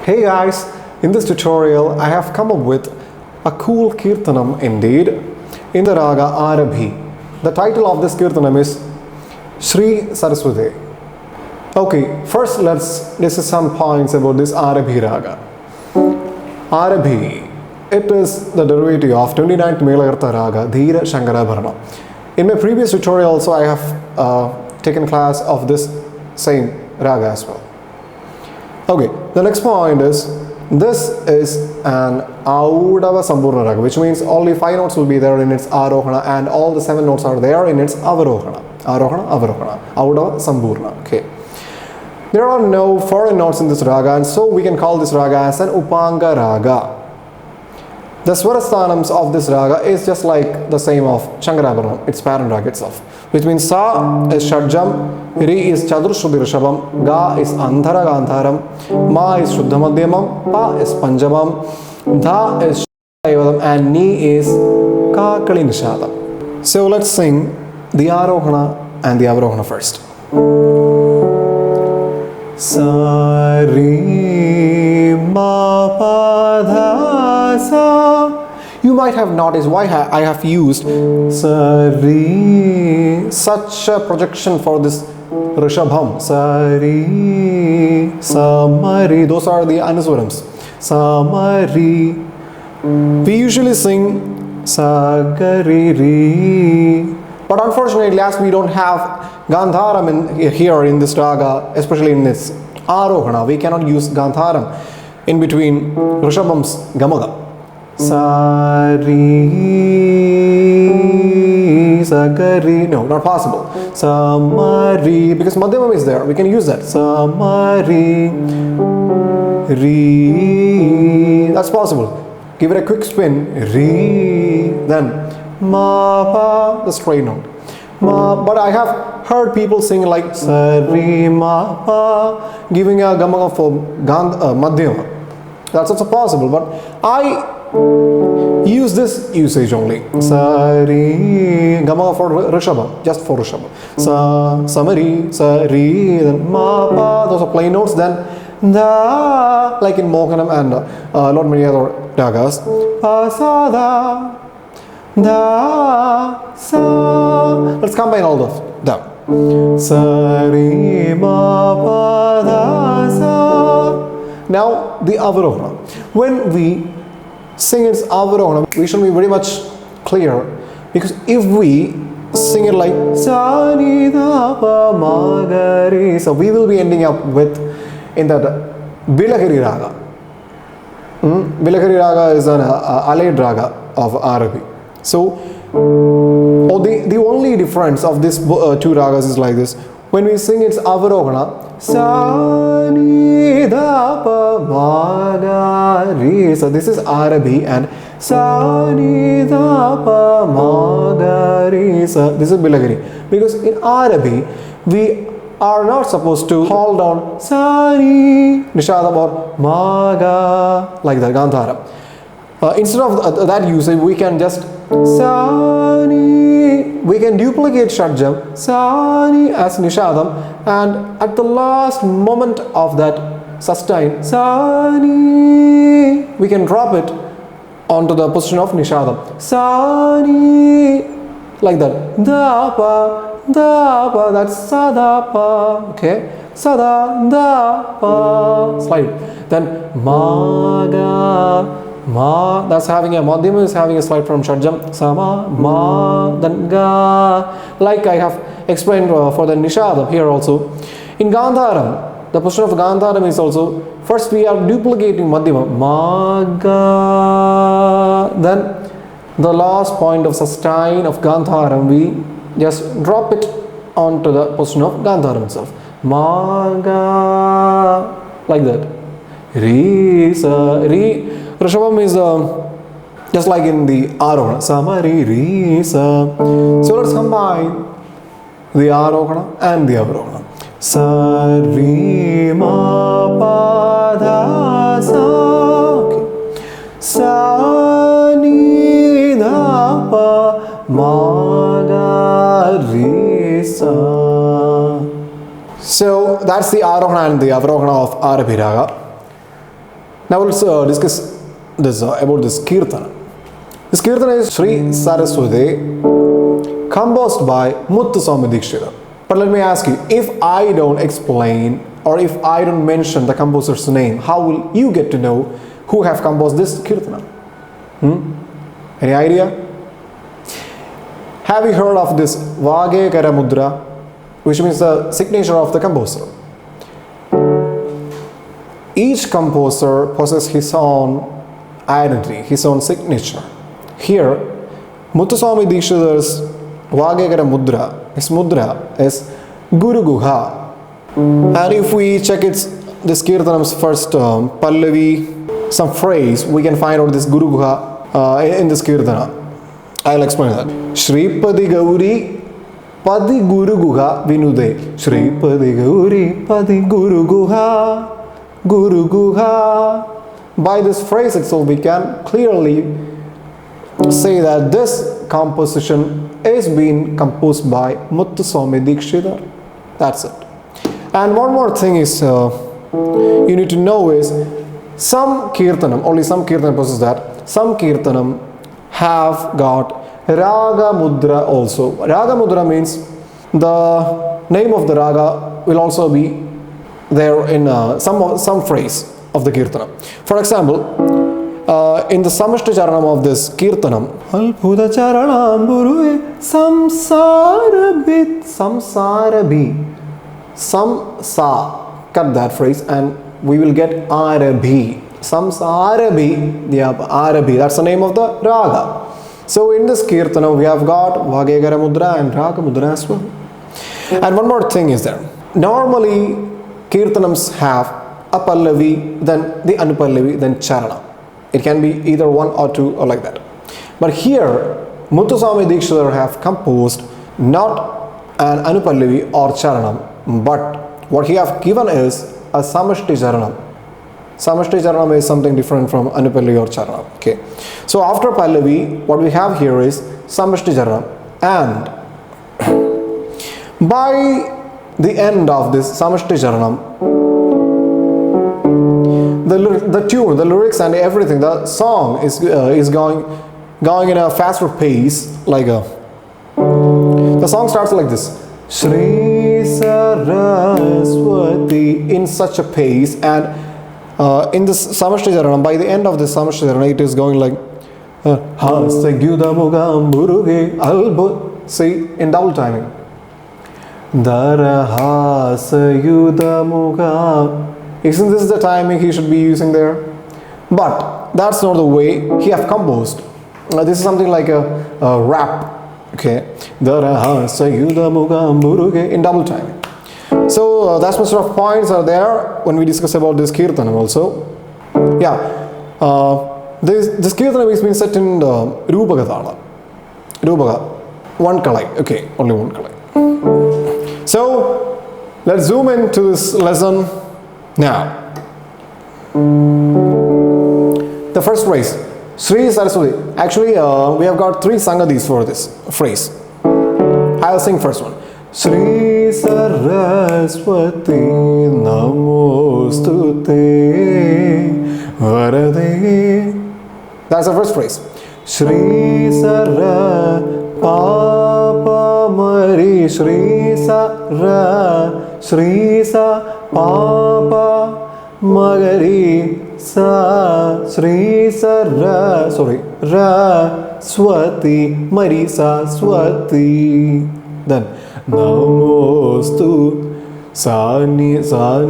Hey guys, in this tutorial I have come up with a cool Keerthanam indeed in the raga Aarabhi. The title of this Keerthanam is Sree Saraswathi. Okay, first let's discuss some points about this Aarabhi raga. Aarabhi, it is the derivative of 29th Melakartha raga Dhira Shankarabharana. In my previous tutorial also I have taken class of this same raga as well. Okay, the next point is this is an Audava Sambhurna raga, which means only 5 notes will be there in its Arohana and all the 7 notes are there in its Avarohana. Arohana, Avarohana, Audava Sambhurna. Okay. There are no foreign notes in this raga, and so we can call this raga as an Upanga raga. The Swarasthanams of this raga is just like the same of Shankarabharanam, its parent raga itself, which means Sa is Shadjam, Ri is Chadurshruti Rishabham, Ga is Andhara Gandharam, Ma is Shuddha Madhyamam, Pa is Panjamam, Dha is Shaivatam, and Ni is Kakali Nishadam. So let's sing the Arohana and the Avarohana first. Sa Ri Ma Pa Dha Sa. You might have noticed why I have used Sa Ri, such a projection for this Rishabham. Sa Ri, Sa Ma Ri, those are the Anuswarams. Sa Ma Ri. We usually sing Sa Ga Ri Ri. But unfortunately, as we don't have Gandharam here in this raga, especially in this Arohana, we cannot use Gandharam in between Rishabham's Gamaga. Sa Ri, Sa Ga Ri, no, not possible. Sa Ma Ri, because Madhyamam is there, we can use that. Sa Ma Ri, Ri, that's possible. Give it a quick spin, Ri, then Ma Pa, the straight note. Ma, but I have heard people sing like Sa Ri Ma Pa, giving a Gamaga for Madhyama. That's also possible, but I use this usage only. Sa Ri, Gamaga for Rishabha, just for Rishabha. Sa Ma Ri, Sa Ri, then Ma Pa, those are plain notes, then Da, like in Mohanam and lot many other ragas. Pa Sa Da. Da, Sa. Let's combine all of them. Sa, Ri, Ma, Pa, Da, Sa. Now the Avarohana. When we sing its Avarohana, we should be very much clear, because if we sing it like Sa, Ni, Da, Pa, Ma, Ga, Ri, so we will be ending up with in that Bilahari raga. Bilahari raga is an allied raga of Aarabhi. So, the only difference of these two ragas is like this. When we sing its Avarohana, Sa, Ni, Da, Pa, Ma, Ga, Ri. So this is Aarabhi, and Sa, Ni, Da, Pa, Ma, Ga, Ri. So this is Bilagiri. Because in Aarabhi, we are not supposed to hold down Sa, Ni, Nishadam or Ma, Ga, like that, Gandhara. Instead of that usage, we can just Sa, Ni. We can duplicate Shadjam, Sa, Ni as Nishadam, and at the last moment of that sustain, Sa, Ni, we can drop it onto the position of Nishadam. Sa, Ni, like that. Da, Pa, that's Sa, Da, Pa. Okay. Sa, Da, Pa. Slide. Then Ma, Ga. Ma, that's having a Madhyama is having a slide from Shadjam. Sama, Ma, then Ga. Like I have explained for the Nishadam here also. In Gandharam, the position of Gandharam is also, first we are duplicating Madhyama. Ma, Ga. Then the last point of sustain of Gandharam, we just drop it onto the position of Gandharam itself. Ma, Ga. Like that. Ri, Sa, Ri. Rishabham is just like in the Arohana. Sa, Ma, Ri, Ri, Sa. So let's combine the Arohana and the Avarohana. Sa, Ri, Ma, Pa, Da, Sa. Okay. Sa, Ni, Da, Pa, Ma, Ga, Ri, Sa. So that's the Arohana and the Avarohana of Aarabhi raga. Now let's discuss this about this Keerthanam. This Keerthanam is Sree Saraswathi, composed by Muthuswami Dikshithar. But let me ask you, if I don't explain or if I don't mention the composer's name, how will you get to know who have composed this Keerthanam? Any idea? Have you heard of this Vagekara Mudra, which means the signature of the composer? Each composer possesses his own identity, his own signature. Here, Muthuswami Dikshithar's Vagekara Mudra, his mudra is Guru Guha. And if we check this Keerthanam's first Pallavi, some phrase, we can find out this Guru Guha in this Keerthana. I'll explain that. Shripadi Gauri Padi Guru Guha Vinude. Shripadi Gauri Padi Guru Guha Guru Guha. By this phrase itself, we can clearly say that this composition is being composed by Muthuswami Dikshithar. That's it. And one more thing is you need to know is some Keerthanam, only some Keerthanam possess that. Some Keerthanam have got Raga Mudra also. Raga Mudra means the name of the Raga will also be there in some phrase of the Keerthanam. For example, in the Samashti Charanam of this Keerthanam, Alpuda Charanam Burue Samsarabhi Samsarabhi Samsa, cut that phrase and we will get Aarabhi. Samsarabhi, yeah, Aarabhi, that's the name of the Raga. So in this Keerthanam we have got Vagekara Mudra and Raga Mudra as well. And one more thing is there. Normally Keerthanams have a Pallavi, then the Anupallavi, then Charana. It can be either one or two or like that. But here Muthuswami Dikshithar have composed not an Anupallavi or Charanam, but what he have given is a Samashti Charanam. Samashti Charanam is something different from Anupallavi or Charanam. Okay. So after Pallavi, what we have here is Samashti Charanam, and by the end of this Samashti Charanam, the tune, the lyrics and everything, the song is going in a faster pace, like the song starts like this. Sree Saraswathi, in such a pace, and in this Samashti Charanam, by the end of this Samashti Charanam, it is going like see, in double timing. Isn't this the timing he should be using there? But that's not the way he have composed. This is something like a rap. Okay, in double timing. So that's much of points are there when we discuss about this Keerthanam also. Yeah, this Keerthanam is being set in Rupaka Thala. Rupaka, one kalai. Okay, only one kalai. So let's zoom into this lesson now. The first phrase, Sree Saraswathi. Actually, we have got three Sangadis for this phrase. I'll sing first one. Sree Saraswathi Namostute Varade. That's the first phrase. Sree Sara Papa Mari Sree Sa Papa Magari Sa Sree Ra Swathi Marisa Swathi. Then Namostu Sanidha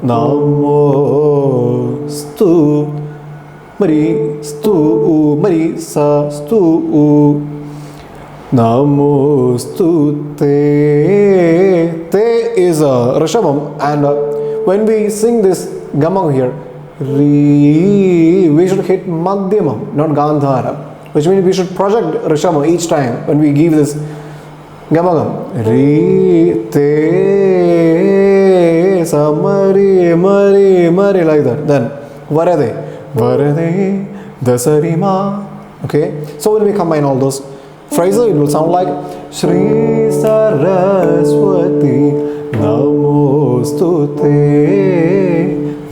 Namostu Marisa Stu Namostu Te is a Rishabham, and when we sing this Gamam here, we should hit Madhyamam, not Gandhara, which means we should project Rishabham each time when we give this Gamagam. Re, te, sa, mari, like that. Then Varade, Dasarima. Okay, so when we combine all those phrases, it will sound like Sree Saraswathi Namostute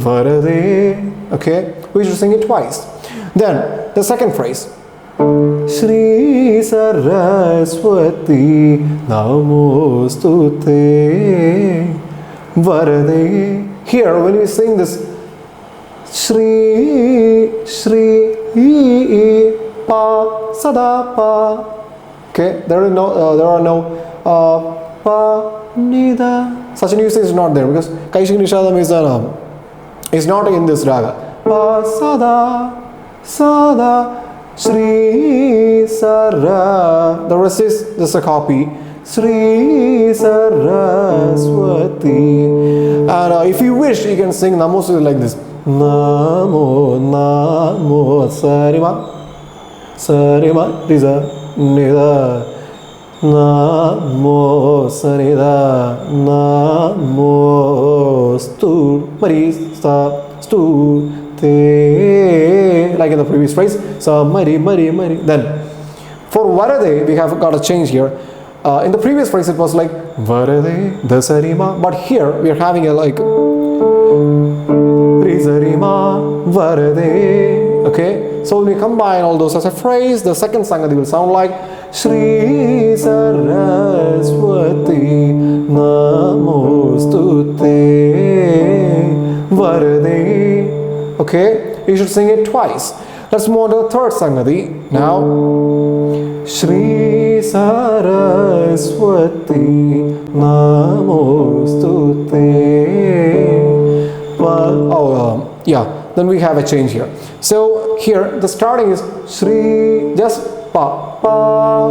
Varade Okay, we should sing it twice. Then the second phrase, Sree Saraswathi Namostute Varade. Here, when we sing this Sri Pa Sada Pa. Okay, there are no Pa Nida. Such an usage is not there because Kaishik Nishadam is not in this raga. Pa Sada Sada Sree Sara. The rest is just a copy. Sree Saraswati. And if you wish, you can sing Namostute like this. Namo Namo Sarima Sarima Riza Nida Namo Sarida Namo Stu Marisa Stu Te, like in the previous phrase. So Mari Mari Mari. Then for Varade we have got a change here. In the previous phrase it was like Varade Dasarima, but here we are having a like Rizarima Varade. Okay, so when we combine all those as a phrase, the second Sangati will sound like Sree Saraswati Namostute Varade. Okay, you should sing it twice. Let's move on to the third Sangati now. Sree Saraswati Namostute. Then we have a change here. So here the starting is Sri, just Pa Pa,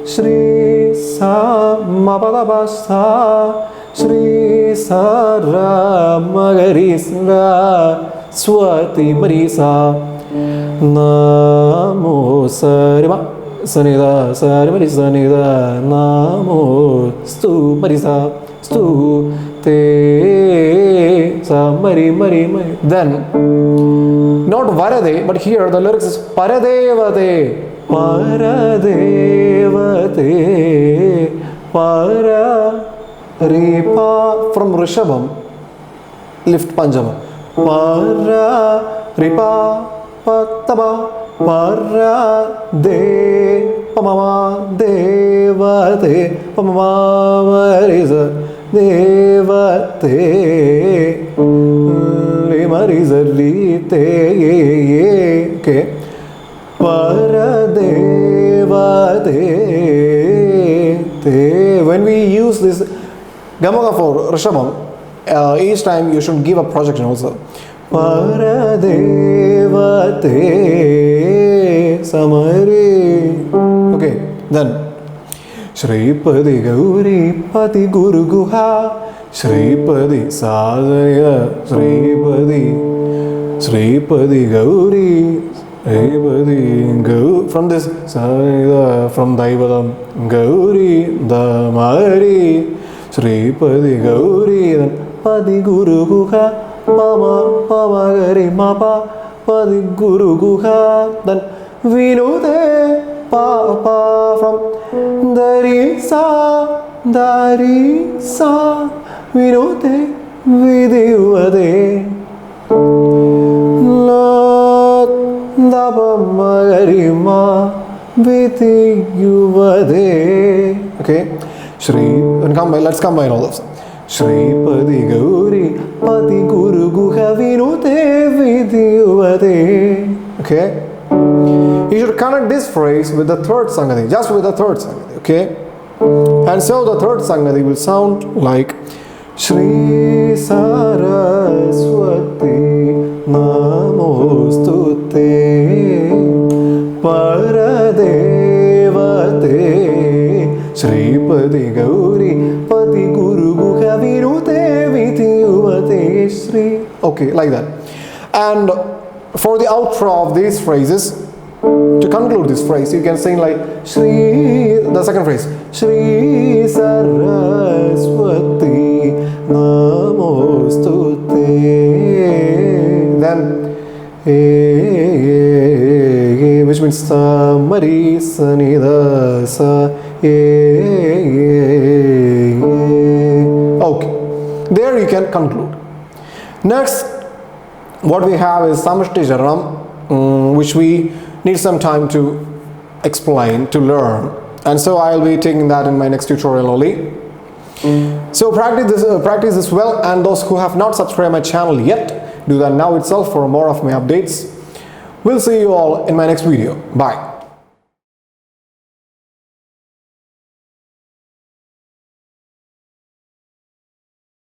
Sri Sa Ma Pa Da Ba Sa, Sri Sara Magari Sa Swati Marisa Namo Sarima Sanida Sarima Sanida Namo Stu Marisa Stu Te Sa Mari Mari Mari. Then not Varade, but here the lyrics is Paradevate Paradevate Para Ripa. From Rishabham lift Panjama Para Ripa Pataba Para De Pamama Devate Pamama Marisa Devate Marisa Lite. Okay, Para Devate. When we use this Gamaga for Rishabham, each time you should give a projection also. Paradevate Samari. Okay, then Shripadi Gauri Pati Guru Guha Shripadi Sadaya Shripadi Gauri Shripadi Gauri. From this Sadaya, from Daivadam Gauri Damari Shripadi Gauri, then Padi Guru Guha Mama Mama Gari Mapa Padi Guru Guha. Then Vinode Pa Pa from Dari Sa Vinode Vidivade La Daba Magari Ma Vidivade. Okay, Shri, let's combine all of them. Shri Padi Gauri Padi Guru Guha Vinode Vidivade. Okay, you should connect this phrase with the third Sangati, just with the third Sangati. Okay, and so the third Sangati will sound like Sree Saraswati Namostute Paradevate Shripadi Gauri Pati Guru Guha Vinute Vidivate Sri. Okay, like that. And for the outro of these phrases, to conclude this phrase, you can sing like Shri, the second phrase, Sree Saraswati Namostute. Then which means Mari Sanida Sa. Okay, there you can conclude. Next, what we have is Samishti Charanam, which we need some time to explain, to learn, and so I'll be taking that in my next tutorial only. So practice this well, and those who have not subscribed my channel yet, do that now itself for more of my updates. We'll see you all in my next video. Bye.